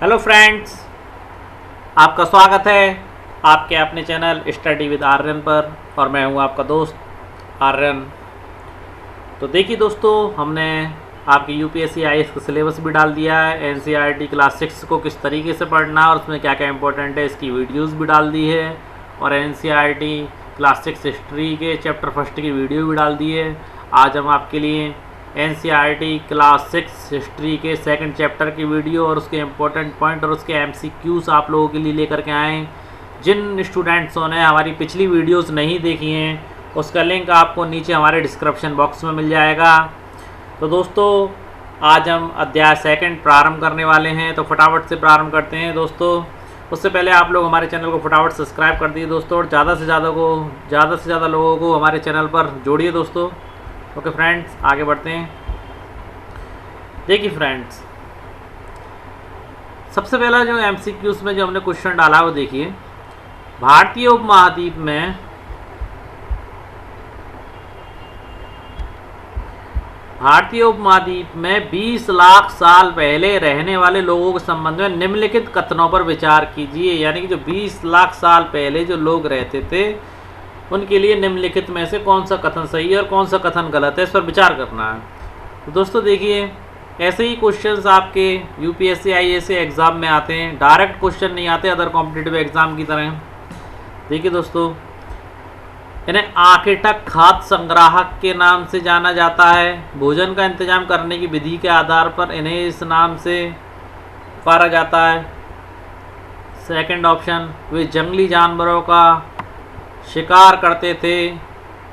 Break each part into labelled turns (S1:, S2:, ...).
S1: Hello friends, आपका स्वागत है आपके अपने चैनल स्टडी विद आर्यन पर। और मैं हूं आपका दोस्त आर्यन। तो देखिए दोस्तों, हमने आपकी यूपीएससी आईएएस का सिलेबस भी डाल दिया है। एनसीईआरटी क्लास 6 को किस तरीके से पढ़ना और उसमें क्या क्या इंपॉर्टेंट है इसकी वीडियोस भी डाल दी है। और एनसीईआरटी क्लास 6 हिस्ट्री के चैप्टर फर्स्ट की वीडियो भी डाल दी है। आज हम आपके लिए एनसीईआरटी क्लास 6 हिस्ट्री के सेकंड चैप्टर की वीडियो और उसके इम्पोर्टेंट पॉइंट और उसके एमसीक्यूज आप लोगों के लिए लेकर के आए। जिन स्टूडेंट्सों ने हमारी पिछली वीडियोस नहीं देखी हैं उसका लिंक आपको नीचे हमारे डिस्क्रिप्शन बॉक्स में मिल जाएगा। तो दोस्तों, आज हम अध्याय सेकंड प्रारंभ करने वाले हैं, तो फटाफट से प्रारंभ करते हैं दोस्तों। उससे पहले आप लोग हमारे चैनल को फटाफट सब्सक्राइब कर दिए दोस्तों, और ज़्यादा से ज़्यादा लोगों को हमारे चैनल पर जोड़िए दोस्तों। ओके फ्रेंड्स, आगे बढ़ते हैं। देखिए फ्रेंड्स, सबसे पहला जो एमसीक्यूज में जो हमने क्वेश्चन डाला वो देखिए, भारतीय उपमहाद्वीप में 20 लाख साल पहले रहने वाले लोगों के संबंध में निम्नलिखित कथनों पर विचार कीजिए। यानी कि जो 20 लाख साल पहले जो लोग रहते थे उनके लिए निम्नलिखित में से कौन सा कथन सही है और कौन सा कथन गलत है, इस पर विचार करना है। तो दोस्तों देखिए, ऐसे ही क्वेश्चंस आपके यूपीएससी आईएएस एग्ज़ाम में आते हैं। डायरेक्ट क्वेश्चन नहीं आते अदर कॉम्पिटिटिव एग्ज़ाम की तरह। देखिए दोस्तों, इन्हें आकेटक खाद्य संग्राहक के नाम से जाना जाता है। भोजन का इंतजाम करने की विधि के आधार पर इन्हें इस नाम से पुकारा जाता है। सेकंड ऑप्शन, वे जंगली जानवरों का शिकार करते थे,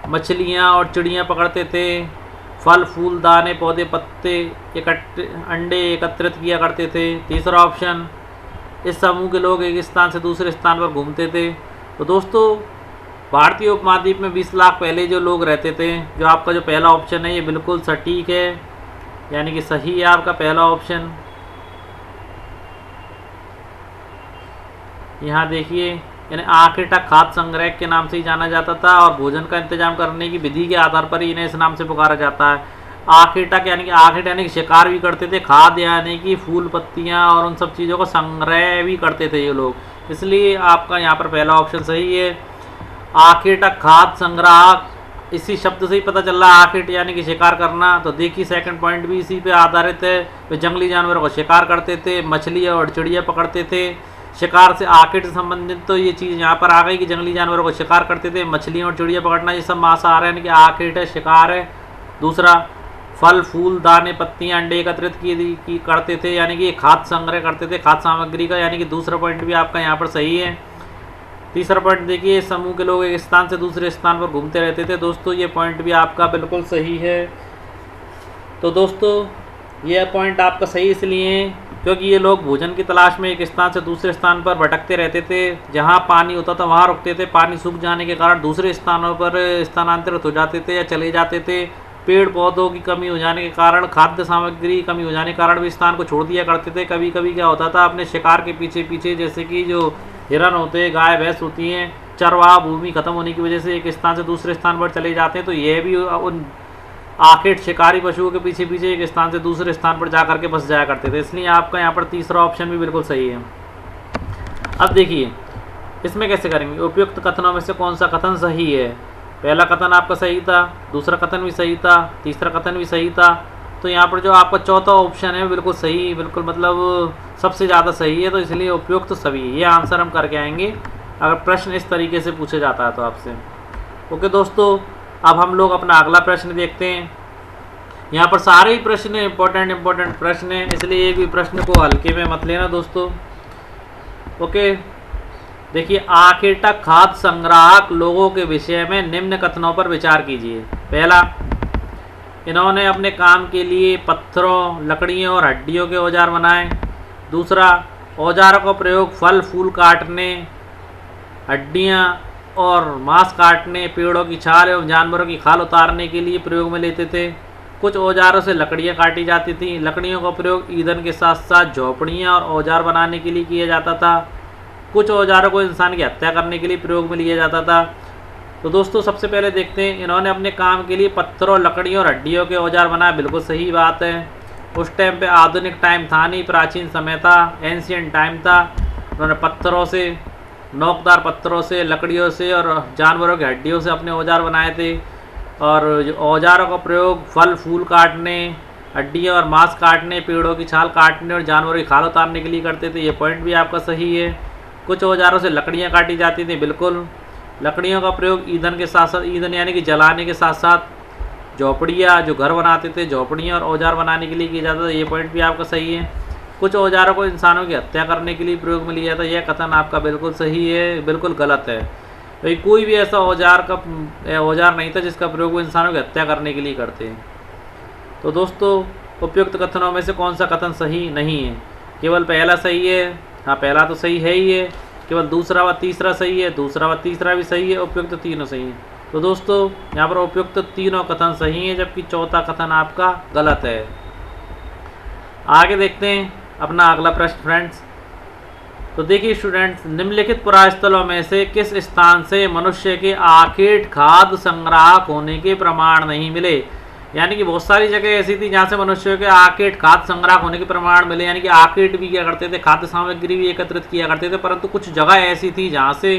S1: मछलियाँ और चिड़ियाँ पकड़ते थे, फल फूल दाने पौधे पत्ते अंडे एकत्रित किया करते थे। तीसरा ऑप्शन, इस समूह के लोग एक स्थान से दूसरे स्थान पर घूमते थे। तो दोस्तों, भारतीय उपमहाद्वीप में 20 लाख पहले जो लोग रहते थे, जो आपका जो पहला ऑप्शन है ये बिल्कुल सटीक है, यानी कि सही है आपका पहला ऑप्शन। यहाँ देखिए, इन्हें आकेटक खाद्य संग्रह के नाम से ही जाना जाता था और भोजन का इंतजाम करने की विधि के आधार पर ही इन्हें इस नाम से पुकारा जाता है। आकेटक यानी कि शिकार भी करते थे, खाद्य यानी कि फूल पत्तियाँ और उन सब चीज़ों को संग्रह भी करते थे ये लोग, इसलिए आपका यहाँ पर पहला ऑप्शन सही है। आकेटक खाद्य संग्राहक, इसी शब्द से ही पता चल रहा है आकेट यानी कि शिकार करना। तो देखिए सेकंड पॉइंट भी इसी पे आधारित है। वे जंगली जानवरों को शिकार करते थे, मछली और चिड़िया पकड़ते थे। शिकार से आकेट से संबंधित तो ये चीज़ यहाँ पर आ गई कि जंगली जानवरों को शिकार करते थे, मछलियाँ और चिड़िया पकड़ना, ये सब मांसाहार है, यानी कि आकेट है, शिकार है। दूसरा, फल फूल दाने पत्तियाँ अंडे एकत्रित की करते थे, यानी कि खाद्य संग्रह करते थे खाद्य सामग्री का, यानी कि दूसरा पॉइंट भी आपका यहाँ पर सही है। तीसरा पॉइंट देखिए, समूह के लोग एक स्थान से दूसरे स्थान पर घूमते रहते थे। दोस्तों ये पॉइंट भी आपका बिल्कुल सही है। तो दोस्तों ये पॉइंट आपका सही इसलिए है क्योंकि ये लोग भोजन की तलाश में एक स्थान से दूसरे स्थान पर भटकते रहते थे। जहाँ पानी होता था वहाँ रुकते थे, पानी सूख जाने के कारण दूसरे स्थानों पर स्थानांतरित हो जाते थे या चले जाते थे। पेड़ पौधों की कमी हो जाने के कारण, खाद्य सामग्री की कमी हो जाने के कारण भी स्थान को छोड़ दिया करते थे। कभी कभी क्या होता था, अपने शिकार के पीछे पीछे, जैसे कि जो हिरन होते हैं, गाय भैंस होती हैं, चरवाहा भूमि खत्म होने की वजह से एक स्थान से दूसरे स्थान पर चले जाते हैं। तो यह भी उन आकेट शिकारी पशुओं के पीछे पीछे एक स्थान से दूसरे स्थान पर जा करके बस जाया करते थे, इसलिए आपका यहाँ पर तीसरा ऑप्शन भी बिल्कुल सही है। अब देखिए इसमें कैसे करेंगे, उपयुक्त कथनों में से कौन सा कथन सही है। पहला कथन आपका सही था, दूसरा कथन भी सही था, तीसरा कथन भी सही था। तो यहाँ पर जो आपका चौथा ऑप्शन है बिल्कुल सही, बिल्कुल मतलब सबसे ज़्यादा सही है। तो इसलिए उपयुक्त सभी, ये आंसर हम करके आएंगे अगर प्रश्न इस तरीके से पूछे जाता है तो आपसे। ओके दोस्तों, अब हम लोग अपना अगला प्रश्न देखते हैं। यहाँ पर सारे ही प्रश्न इंपॉर्टेंट प्रश्न हैं, इसलिए एक भी प्रश्न को हल्के में मत लेना दोस्तों। ओके देखिए, आकेटक खाद्य संग्राहक लोगों के विषय में निम्न कथनों पर विचार कीजिए। पहला, इन्होंने अपने काम के लिए पत्थरों, लकड़ियों और हड्डियों के औजार बनाए। दूसरा, औजारों का प्रयोग फल फूल काटने, हड्डियाँ और मांस काटने, पेड़ों की छाल एवं जानवरों की खाल उतारने के लिए प्रयोग में लेते थे। कुछ औजारों से लकड़ियाँ काटी जाती थीं। लकड़ियों का प्रयोग ईंधन के साथ साथ झोपड़ियाँ और औजार बनाने के लिए किया जाता था। कुछ औजारों को इंसान की हत्या करने के लिए प्रयोग में लिया जाता था। तो दोस्तों सबसे पहले देखते हैं, इन्होंने अपने काम के लिए पत्थरों, लकड़ियों और हड्डियों के औजार बनाए, बिल्कुल सही बात है। उस टाइम पे आधुनिक टाइम था नहीं, प्राचीन समय था, एंशियंट टाइम था। उन्होंने पत्थरों से, नोकदार पत्थरों से, लकड़ियों से और जानवरों की हड्डियों से अपने औजार बनाए थे। और जो औजारों का प्रयोग फल फूल काटने, हड्डियाँ और मांस काटने, पेड़ों की छाल काटने और जानवरों की खाल उतारने के लिए करते थे। ये पॉइंट भी आपका सही है। कुछ औजारों से लकड़ियाँ काटी जाती थी, बिल्कुल। लकड़ियों का प्रयोग ईंधन के साथ साथ, ईंधन यानी कि जलाने के साथ साथ झोपड़ियाँ, जो घर बनाते थे, झोपड़ियाँ और औजार बनाने के लिए किया जाता था। ये पॉइंट भी आपका सही है। कुछ औजारों को इंसानों की हत्या करने के लिए प्रयोग में लिया जाता है। यह कथन आपका बिल्कुल सही है, बिल्कुल गलत है। भाई कोई भी ऐसा औजार नहीं था जिसका प्रयोग वो इंसानों की हत्या करने के लिए करते हैं। तो दोस्तों, उपयुक्त कथनों में से कौन सा कथन सही नहीं है? केवल पहला सही है। हाँ, पहला तो सही है ही है। केवल दूसरा व तीसरा सही है, दूसरा व तीसरा भी सही है, उपयुक्त तीनों सही है। तो दोस्तों, यहाँ पर उपयुक्त तीनों कथन सही हैं, जबकि चौथा कथन आपका गलत है। आगे देखते हैं अपना अगला प्रश्न फ्रेंड्स। तो देखिए स्टूडेंट्स, निम्नलिखित पुरास्थलों में से किस स्थान से मनुष्य के आखेट खाद्य संग्राहक होने के प्रमाण नहीं मिले? यानी कि बहुत सारी जगह ऐसी थी जहाँ से मनुष्यों के आखेट खाद्य संग्राहक होने के प्रमाण मिले, यानी कि आखेट भी किया करते थे, खाद्य सामग्री भी एकत्रित किया करते थे, परंतु कुछ जगह ऐसी थी जहाँ से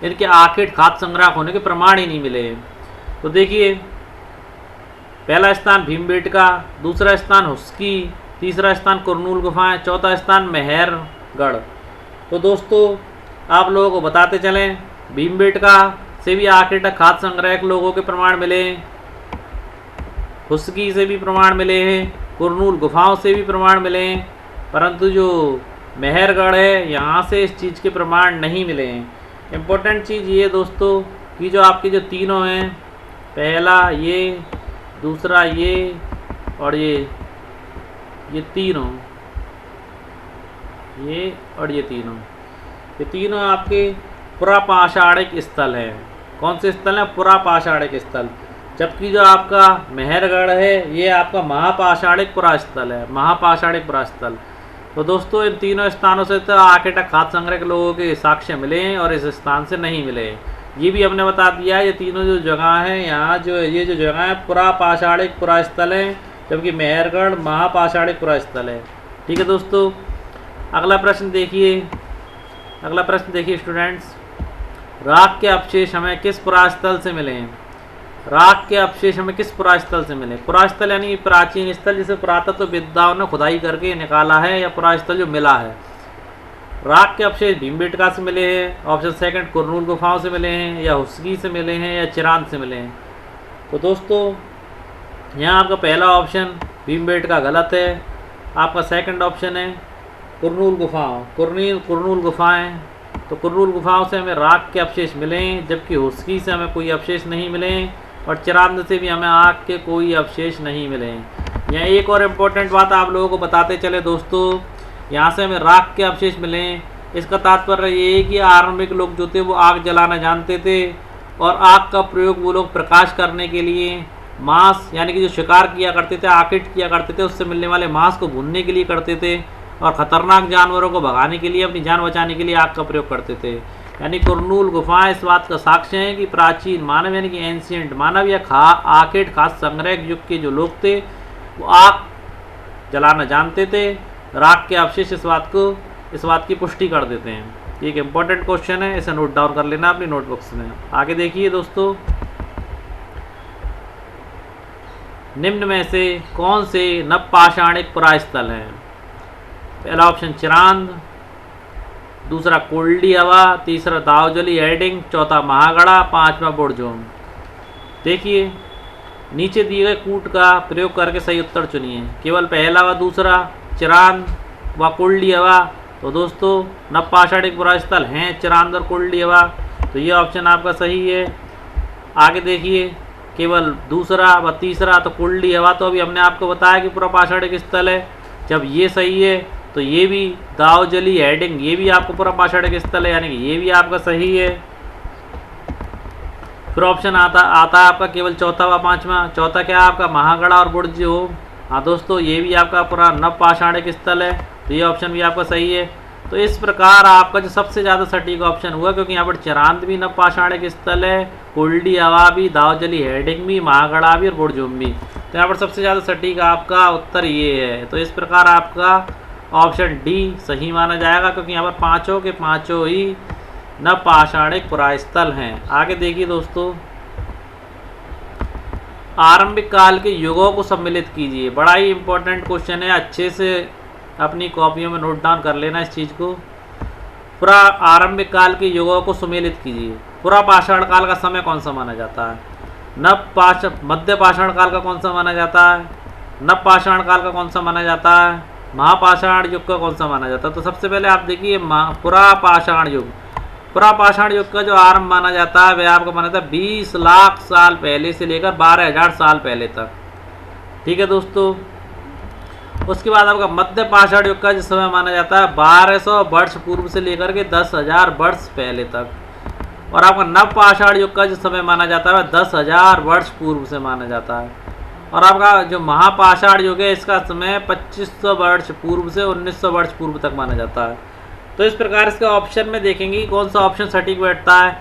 S1: इनके आखेट खाद्य संग्राहक होने के प्रमाण ही नहीं मिले। तो देखिए, पहला स्थान भीमबेटका, दूसरा स्थान हुस्की, तीसरा स्थान कुरनूल गुफाएं, चौथा स्थान मेहरगढ़। तो दोस्तों, आप लोगों को बताते चलें, भीमबेटका से भी आखेट खाद्य संग्रह लोगों के प्रमाण मिले, हुस्की से भी प्रमाण मिले हैं, कुरनूल गुफाओं से भी प्रमाण मिले हैं, परंतु जो मेहरगढ़ है यहाँ से इस चीज़ के प्रमाण नहीं मिले हैं। इम्पोर्टेंट चीज़ ये दोस्तों कि जो आपके जो तीनों हैं, पहला ये, दूसरा ये और ये तीनों, ये और ये तीनों आपके पुरापाषाणिक स्थल हैं। कौन से स्थल हैं? पुरापाषाणिक स्थल। जबकि जो आपका मेहरगढ़ है ये आपका महापाषाणिक पुरास्थल है, महापाषाणिक पुरास्थल। तो दोस्तों, इन तीनों स्थानों से तो आखेट खाद्य संग्रह के लोगों के साक्ष्य मिले हैं और इस स्थान से नहीं मिले। ये भी हमने बता दिया, ये तीनों जो जगह हैं यहाँ, जो ये जो जगह है पुरापाषाणिक पुरास्थल है, जबकि मेहरगढ़ महापाषाणिक पुरास्थल है। ठीक है दोस्तों, अगला प्रश्न देखिए। अगला प्रश्न देखिए स्टूडेंट्स, राख के अवशेष हमें किस पुरास्थल से मिले हैं? राख के अवशेष हमें किस पुरास्थल से मिले? पुरास्थल यानी प्राचीन स्थल जिसे पुरातत्व विद्वाओं ने खुदाई करके निकाला है, या पुरास्थल जो मिला है। राख के अवशेष भीमबेटका से मिले हैं, ऑप्शन सेकंड कुरनूल गुफाओं से मिले हैं, या हुस्की से मिले हैं, या चिरांद से मिले हैं। तो दोस्तों, यहाँ आपका पहला ऑप्शन भीमबेटका गलत है। आपका सेकंड ऑप्शन है कुरनूल गुफाओं, कुरनूल गुफाएं। तो कुरनूल गुफाओं से हमें राख के अवशेष मिले हैं, जबकि हुस्की से हमें कोई अवशेष नहीं मिले, और चिरांद से भी हमें आग के कोई अवशेष नहीं मिले। यहाँ एक और इम्पोर्टेंट बात आप लोगों को बताते चले दोस्तों, यहाँ से हमें राख के अवशेष मिले। इसका तात्पर्य ये है कि आरंभिक लोग जो थे वो आग जलाना जानते थे, और आग का प्रयोग वो लोग प्रकाश करने के लिए, मांस यानी कि जो शिकार किया करते थे, आखेट किया करते थे, उससे मिलने वाले मांस को भूनने के लिए करते थे, और ख़तरनाक जानवरों को भगाने के लिए, अपनी जान बचाने के लिए आग का प्रयोग करते थे। यानी कुरनूल गुफाएं इस बात का साक्ष्य हैं कि प्राचीन मानव यानी कि एंशियंट मानव या आखेट खाद्य संग्रह युग के जो लोग थे वो आग जलाना जानते थे। राख के अवशेष इस बात की पुष्टि कर देते हैं। एक इम्पॉर्टेंट क्वेश्चन है, इसे नोट डाउन कर लेना अपनी नोटबुक्स में। आगे देखिए दोस्तों, निम्न में से कौन से नवपाषाणिक पुरास्थल हैं? पहला ऑप्शन चिरांद, दूसरा कोल्डी हवा, तीसरा दावजली हेडिंग, चौथा महागढ़ा, पांचवा बुढ़जोम। देखिए, नीचे दिए गए कूट का प्रयोग करके सही उत्तर चुनिए। केवल पहला व दूसरा, चिरांद व कोल्डी हवा। तो दोस्तों, नवपाषाणिक पुरास्थल हैं चिरांद और कोल्डी हवा, तो ये ऑप्शन आपका सही है। आगे देखिए, केवल दूसरा व तीसरा, तो कोल्डी हवा तो अभी हमने आपको बताया कि पुरापाषाणिक स्थल है। जब ये सही है तो ये भी दावजली हेडिंग, ये भी आपको पुरापाषाणिक स्थल है, यानी कि ये भी आपका सही है। फिर ऑप्शन आता है आपका केवल चौथा व पांचवा। चौथा क्या आपका महागढ़ा और बुढ़जोम। हाँ दोस्तों, ये भी आपका पूरा नवपाषाणिक स्थल है, तो ये ऑप्शन भी आपका सही है। तो इस प्रकार आपका जो सबसे ज़्यादा सटीक ऑप्शन हुआ, क्योंकि यहाँ पर चिरांद भी नवपाषाणिक स्थल है, कोल्डी हवा भी, दावजली हेडिंग भी, महागढ़ा भी और बुढ़जोम भी। तो यहाँ पर सबसे ज़्यादा सटीक आपका उत्तर ये है। तो इस प्रकार आपका ऑप्शन डी सही माना जाएगा, क्योंकि यहाँ पर पाँचों के पाँचों ही नवपाषाणिक पुरास्थल हैं। आगे देखिए दोस्तों, आरंभिक काल के युगों को सम्मिलित कीजिए। बड़ा ही इंपॉर्टेंट क्वेश्चन है, अच्छे से अपनी कॉपियों में नोट डाउन कर लेना इस चीज़ को। पूरा आरंभिक काल के युगों को सम्मिलित कीजिए। पूरा पाषाण काल का समय कौन सा माना जाता है? मध्य पाषाण काल का कौन सा माना जाता है? नवपाषाण काल का कौन सा माना जाता है? महापाषाण युग का कौन सा माना जाता है? तो सबसे पहले आप देखिए पुरा पाषाण युग। पुरा पाषाण युग का जो आरंभ माना जाता है वह आपको माना जाता है 20 लाख साल पहले से लेकर 12,000 साल पहले तक। ठीक है दोस्तों। उसके बाद आपका मध्य पाषाण युग का जो समय माना जाता है 1200 वर्ष पूर्व से लेकर के 10,000 वर्ष पहले तक। और आपका नवपाषाण युग का जो समय माना जाता है 10,000 वर्ष पूर्व से माना जाता है। और आपका जो महापाषाण युग है इसका समय 2500 वर्ष पूर्व से 1900 वर्ष पूर्व तक माना जाता है। तो इस प्रकार इसके ऑप्शन में देखेंगे कौन सा ऑप्शन सटीक बैठता है।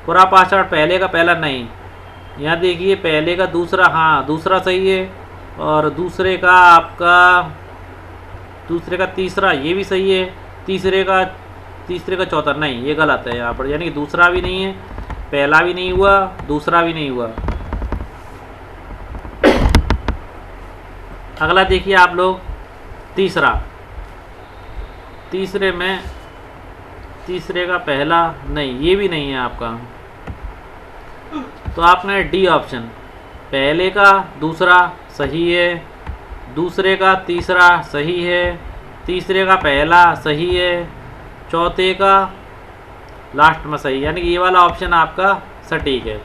S1: पूरा पाषाण पहले का पहला नहीं, यहाँ देखिए पहले का दूसरा, हाँ दूसरा सही है। और दूसरे का तीसरा ये भी सही है। तीसरे का चौथा नहीं, ये गलत है यहाँ पर, यानी कि दूसरा भी नहीं है, पहला भी नहीं हुआ, दूसरा भी नहीं हुआ। अगला देखिए आप लोग, तीसरे का पहला नहीं, ये भी नहीं है आपका। तो आपने डी ऑप्शन, पहले का दूसरा सही है, दूसरे का तीसरा सही है, तीसरे का पहला सही है, चौथे का लास्ट में सही, यानी कि ये वाला ऑप्शन आपका सटीक है।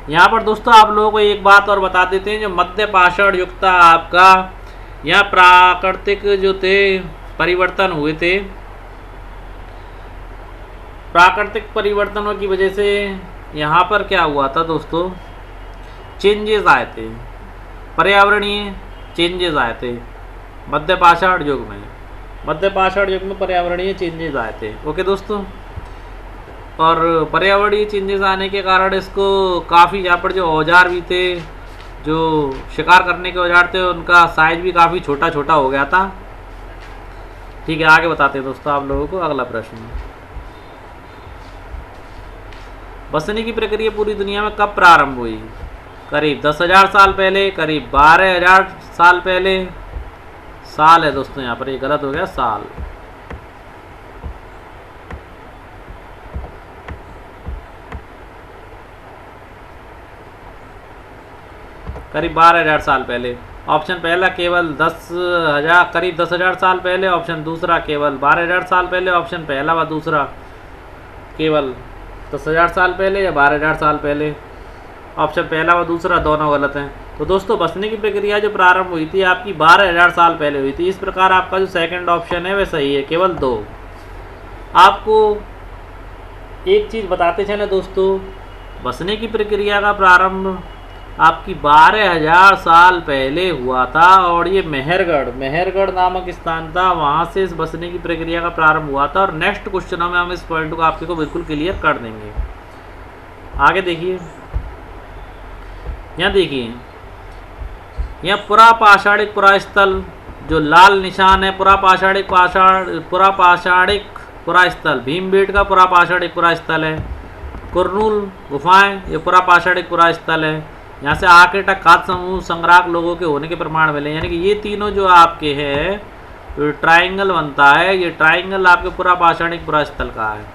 S1: यहाँ पर दोस्तों आप लोगों को एक बात और बता देते हैं, जो मध्य पाषाण युग था आपका, यहाँ प्राकृतिक जो थे परिवर्तन हुए थे, प्राकृतिक परिवर्तनों की वजह से यहाँ पर क्या हुआ था दोस्तों, चेंजेस आए थे, पर्यावरणीय चेंजेस आए थे मध्य पाषाण युग में। मध्य पाषाण युग में पर्यावरणीय चेंजेस आए थे। ओके दोस्तों। और पर्यावरणीय चेंजेस आने के कारण इसको काफ़ी, यहाँ पर जो औजार भी थे, जो शिकार करने के औजार थे, उनका साइज भी काफ़ी छोटा छोटा हो गया था। ठीक है, आगे बताते हैं दोस्तों आप लोगों को। अगला प्रश्न, बसने की प्रक्रिया पूरी दुनिया में कब प्रारंभ हुई? करीब 10,000 साल पहले, करीब 12,000 साल पहले। साल है दोस्तों, यहाँ पर ये गलत हो गया, साल। करीब 12,000 साल पहले। ऑप्शन पहला केवल 10,000, करीब 10,000 साल पहले। ऑप्शन दूसरा केवल 12,000 साल पहले। ऑप्शन पहला व दूसरा केवल 10,000 साल पहले या 12,000 साल पहले। ऑप्शन पहला व दूसरा दोनों गलत हैं। तो दोस्तों बसने की प्रक्रिया जो प्रारंभ हुई थी आपकी 12,000 साल पहले हुई थी। इस प्रकार आपका जो सेकंड ऑप्शन है वह सही है, केवल 2। आपको एक चीज़ बताते चले दोस्तों, बसने की प्रक्रिया का प्रारंभ आपकी 12,000 साल पहले हुआ था, और ये मेहरगढ़ नामक स्थान था, वहाँ से इस बसने की प्रक्रिया का प्रारंभ हुआ था। और नेक्स्ट क्वेश्चनों में हम इस पॉइंट को आपको बिल्कुल क्लियर कर देंगे। आगे देखिए, यहाँ देखिए, यह पुरा पाषाणिक पुरास्थल, जो लाल निशान है, पुरा पाषाणिक पुरास्थल भीमबेटका पुरा पाषाणिक पुरास्थल है। कुरनूल गुफाएं, ये पुरा पाषाणिक पुरास्थल है। यहाँ से आर्किटेक्ट खाद्य समूह संग्राहक लोगों के होने के प्रमाण मिले, यानी कि ये तीनों जो आपके हैं तो ट्राइंगल बनता है, ये ट्राइंगल आपके पुरा पाषाणिक पुरास्थल का है।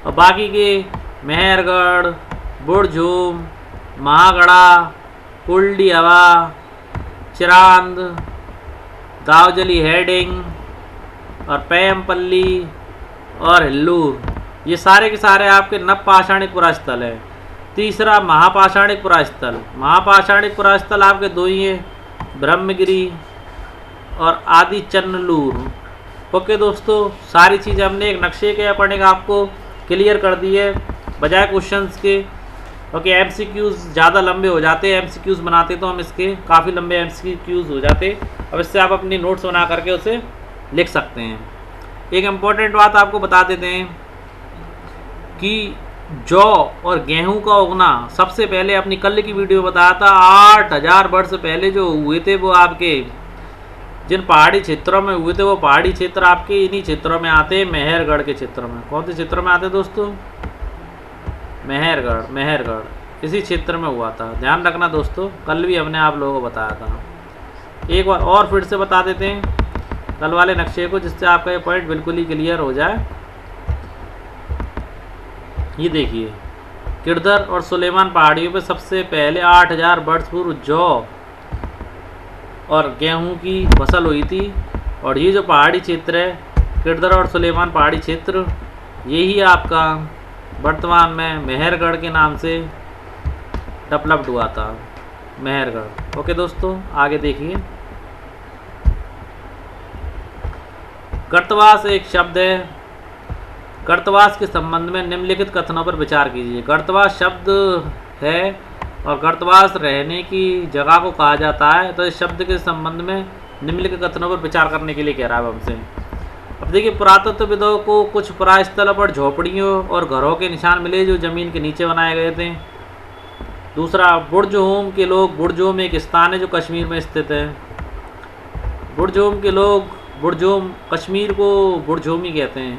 S1: और बाकी के मेहरगढ़, बुढ़झूम, महागढ़ा, कुल्डी हवा, चिरांद, दावजली हेडिंग और पैमपल्ली और हिल्लूर, ये सारे के सारे आपके नवपाषाणिक पुरास्थल है। तीसरा महापाषाणिक पुरास्थल, महापाषाणिक पुरास्थल आपके दो ही हैं, ब्रह्मगिरी और आदि चन्नलूर। ओके दोस्तों, सारी चीज़ हमने एक नक्शे के अकॉर्डिंग आपको क्लियर कर दी है, बजाय क्वेश्चंस के। ओके, एमसीक्यूज़ ज़्यादा लंबे हो जाते हैं, एमसीक्यूज़ बनाते तो हम इसके काफ़ी लंबे एमसीक्यूज़ हो जाते। अब इससे आप अपनी नोट्स बना करके उसे लिख सकते हैं। एक इम्पॉर्टेंट बात आपको बता देते हैं कि जौ और गेहूं का उगना सबसे पहले अपनी कल की वीडियो में बताया था 8000 वर्ष पहले जो हुए थे वो आपके जिन पहाड़ी क्षेत्रों में हुए थे वो पहाड़ी क्षेत्र आपके इन्हीं क्षेत्रों में आते हैं, मेहरगढ़ के क्षेत्रों में। कौन से क्षेत्रों में आते दोस्तों? मेहरगढ़, मेहरगढ़ इसी क्षेत्र में हुआ था। ध्यान रखना दोस्तों, कल भी हमने आप लोगों को बताया था। एक बार और फिर से बता देते हैं कल वाले नक्शे को, जिससे आपका ये पॉइंट बिल्कुल ही क्लियर हो जाए। ये देखिए, किरदर और सुलेमान पहाड़ियों पे सबसे पहले 8000 वर्ष पूर्व जौ और गेहूं की फसल हुई थी। और ये जो पहाड़ी क्षेत्र है किरदर और सुलेमान पहाड़ी क्षेत्र, यही आपका वर्तमान में मेहरगढ़ के नाम से डेवलप्ड हुआ था, मेहरगढ़। ओके दोस्तों, आगे देखिए। गर्तवास एक शब्द है। गर्तवास के संबंध में निम्नलिखित कथनों पर विचार कीजिए। गर्तवास शब्द है और गर्तवास रहने की जगह को कहा जाता है। तो इस शब्द के संबंध में निम्नलिखित कथनों पर विचार करने के लिए कह रहा है हमसे। अब देखिए, पुरातत्वविदों को कुछ परास्थलों पर झोपड़ियों और घरों के निशान मिले जो जमीन के नीचे बनाए गए थे। दूसरा, बुर्जहोम के लोग, बुर्जहोम एक स्थान है जो कश्मीर में स्थित है। बुर्जहोम के लोग, बुर्जहोम कश्मीर को बुर्जहोम ही कहते हैं।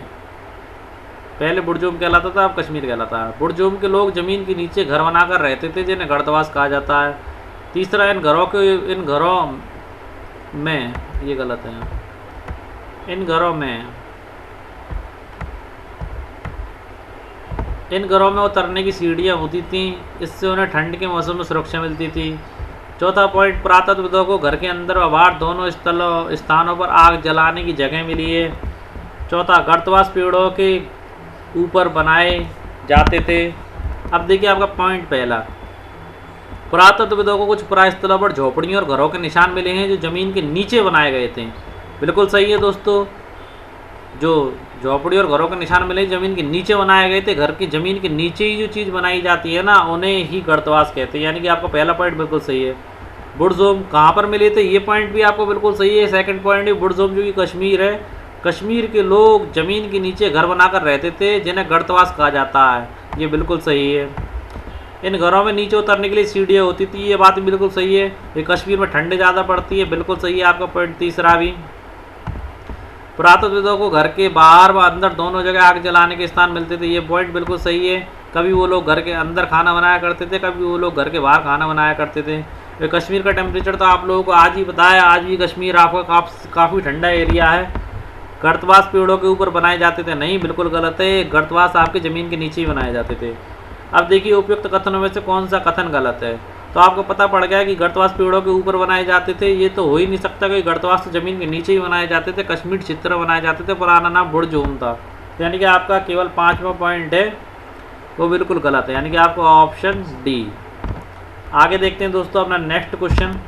S1: पहले बुर्जहोम कहलाता था, अब कश्मीर कहलाता है। बुर्जहोम के लोग जमीन के नीचे घर बनाकर रहते थे जिन्हें गर्तवास कहा जाता है। तीसरा, इन घरों में, ये गलत है, इन घरों में उतरने की सीढ़ियाँ होती थीं, इससे उन्हें ठंड के मौसम में सुरक्षा मिलती थी। चौथा पॉइंट, पुरातत्वविदों को घर के अंदर व बाहर दोनों स्थानों पर आग जलाने की जगह मिली है। चौथा, गर्तवास पेड़ों के ऊपर बनाए जाते थे। अब देखिए आपका पॉइंट पहला, पुरातत्वविदों को कुछ परास्थलों पर झोपड़ियों और घरों के निशान मिले हैं जो जमीन के नीचे बनाए गए थे। बिल्कुल सही है दोस्तों, जो झोपड़ी और घरों के निशान मिले जमीन के नीचे बनाए गए थे। घर की जमीन के नीचे ही जो चीज़ बनाई जाती है ना, उन्हें ही गर्तवास कहते हैं। यानी कि आपका पहला पॉइंट बिल्कुल सही है। बुर्जहोम कहाँ पर मिले थे, ये पॉइंट भी आपको बिल्कुल सही है। सेकंड पॉइंट है, बुर्जहोम जो कि कश्मीर है, कश्मीर के लोग जमीन के नीचे घर बनाकर रहते थे जिन्हें गर्तवास कहा जाता है, ये बिल्कुल सही है। इन घरों में नीचे उतरने के लिए सीढ़ियाँ होती थी, ये बात भी बिल्कुल सही है। ये कश्मीर में ठंड ज़्यादा पड़ती है, बिल्कुल सही है आपका पॉइंट तीसरा भी। पुरातत्वविदों को घर के बाहर व अंदर दोनों जगह आग जलाने के स्थान मिलते थे, ये पॉइंट बिल्कुल सही है। कभी वो लोग घर के अंदर खाना बनाया करते थे, कभी वो लोग घर के बाहर खाना बनाया करते थे। कश्मीर का टेम्परेचर तो आप लोगों को आज ही बताया, आज भी कश्मीर आपका काफ़ी ठंडा एरिया है। गर्तवास पेड़ों के ऊपर बनाए जाते थे, नहीं, बिल्कुल गलत है। गर्तवास आपके ज़मीन के नीचे ही बनाए जाते थे। अब देखिए, उपयुक्त कथनों में से कौन सा कथन गलत है। तो आपको पता पड़ गया कि गर्तवास पेड़ों के ऊपर बनाए जाते थे, ये तो हो ही नहीं सकता कि गर्तवास तो ज़मीन के नीचे ही बनाए जाते थे। कश्मीर क्षेत्र बनाए जाते थे, पुराना नाम बुर्जहोम था। यानी कि आपका केवल 5वां पॉइंट है वो बिल्कुल गलत है, यानी कि आपको ऑप्शन डी। आगे देखते हैं दोस्तों अपना नेक्स्ट क्वेश्चन।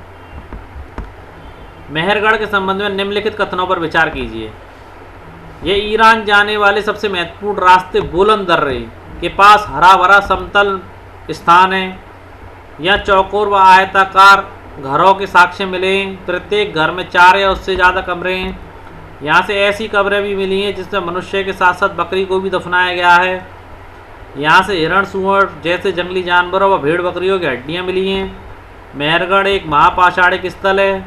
S1: मेहरगढ़ के संबंध में निम्नलिखित कथनों पर विचार कीजिए। ये ईरान जाने वाले सबसे महत्वपूर्ण रास्ते बुलंद दर्रे के पास हरा भरा समतल स्थान है। यह चौकोर व आयताकार घरों के साक्ष्य मिले। प्रत्येक घर में 4 या उससे ज़्यादा कमरे हैं। यहाँ से ऐसी कब्रें भी मिली हैं जिसमें मनुष्य के साथ साथ बकरी को भी दफनाया गया है। यहाँ से हिरण, सूअर जैसे जंगली जानवरों व भेड़ बकरियों की हड्डियाँ मिली हैं। मेहरगढ़ एक महापाषाणिक स्थल है।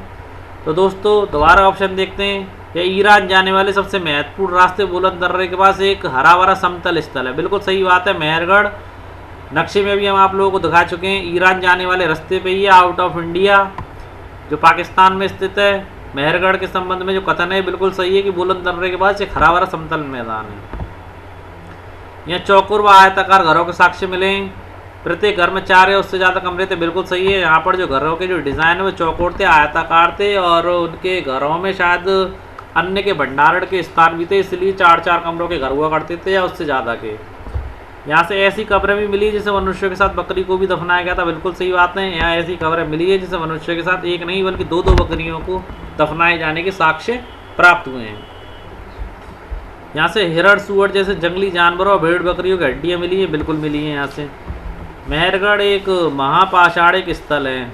S1: तो दोस्तों दोबारा ऑप्शन देखते हैं। यह ईरान जाने वाले सबसे महत्वपूर्ण रास्ते बुलंद दर्रे के पास एक हरा भरा समतल स्थल है, बिल्कुल सही बात है। मेहरगढ़ नक्शे में भी हम आप लोगों को दिखा चुके हैं, ईरान जाने वाले रास्ते पे ही है, आउट ऑफ इंडिया, जो पाकिस्तान में स्थित है। मेहरगढ़ के संबंध में जो कथन है बिल्कुल सही है कि बुलंद दर्रे के पास एक हरा भरा समतल मैदान है। यह चौकोर व आयताकार घरों के साक्ष्य मिले। प्रत्येक घर में 4 या उससे ज़्यादा कमरे थे, बिल्कुल सही है। यहाँ पर जो घरों के जो डिज़ाइन है वो चौकोर थे, आयताकार थे, और उनके घरों में शायद अन्न के भंडारण के स्थान भी थे, इसलिए 4-4 कमरों के घर हुआ करते थे या उससे ज़्यादा के। यहाँ से ऐसी कब्रें भी मिली जिसे मनुष्य के साथ बकरी को भी दफनाया गया था, बिल्कुल सही बात है। यहाँ ऐसी कब्रें मिली है जिसे मनुष्य के साथ एक नहीं बल्कि 2-2 बकरियों को दफनाए जाने के साक्ष्य प्राप्त हुए हैं। यहाँ से हिरण, सूअर जैसे जंगली जानवरों और भेड़ बकरियों की हड्डियाँ मिली हैं, बिल्कुल मिली हैं। यहाँ से मेहरगढ़ एक महापाषाणिक स्थल है।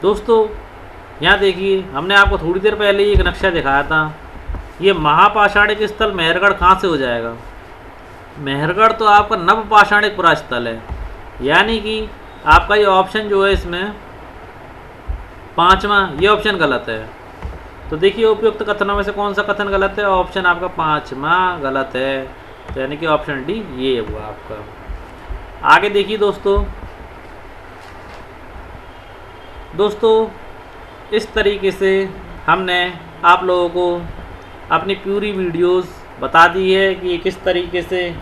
S1: दोस्तों यहाँ देखिए, हमने आपको थोड़ी देर पहले ही एक नक्शा दिखाया था। ये महापाषाणिक स्थल मेहरगढ़ कहाँ से हो जाएगा? मेहरगढ़ तो आपका नवपाषाणिक पुरास्थल है, यानी कि आपका ये ऑप्शन जो है इसमें 5वां, ये ऑप्शन गलत है। तो देखिए उपयुक्त कथनों में से कौन सा कथन गलत है? ऑप्शन आपका 5वां गलत है, तो यानी कि ऑप्शन डी ये हुआ आपका। आगे देखिए दोस्तों इस तरीके से हमने आप लोगों को अपनी पूरी वीडियोस बता दी है कि किस तरीके से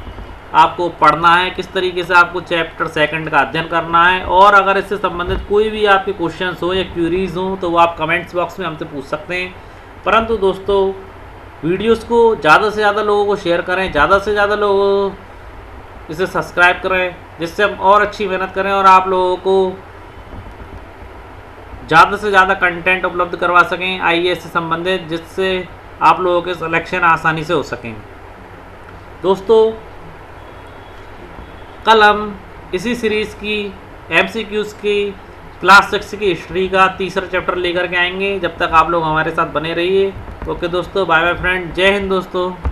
S1: आपको पढ़ना है, किस तरीके से आपको चैप्टर 2 का अध्ययन करना है। और अगर इससे संबंधित कोई भी आपके क्वेश्चंस हो या क्यूरीज हो तो वो आप कमेंट्स बॉक्स में हमसे पूछ सकते हैं। परंतु दोस्तों वीडियोस को ज़्यादा से ज़्यादा लोगों को शेयर करें, ज़्यादा से ज़्यादा लोगों इसे सब्सक्राइब करें, जिससे हम और अच्छी मेहनत करें और आप लोगों को ज़्यादा से ज़्यादा कंटेंट उपलब्ध करवा सकें आईएएस से संबंधित, जिससे आप लोगों के सिलेक्शन आसानी से हो सकें। दोस्तों कल हम इसी सीरीज़ की एमसीक्यूज़ की क्लास 6 की हिस्ट्री का तीसरा चैप्टर लेकर के आएंगे। जब तक आप लोग हमारे साथ बने रहिए। ओके दोस्तों, बाय बाय फ्रेंड, जय हिंद दोस्तों।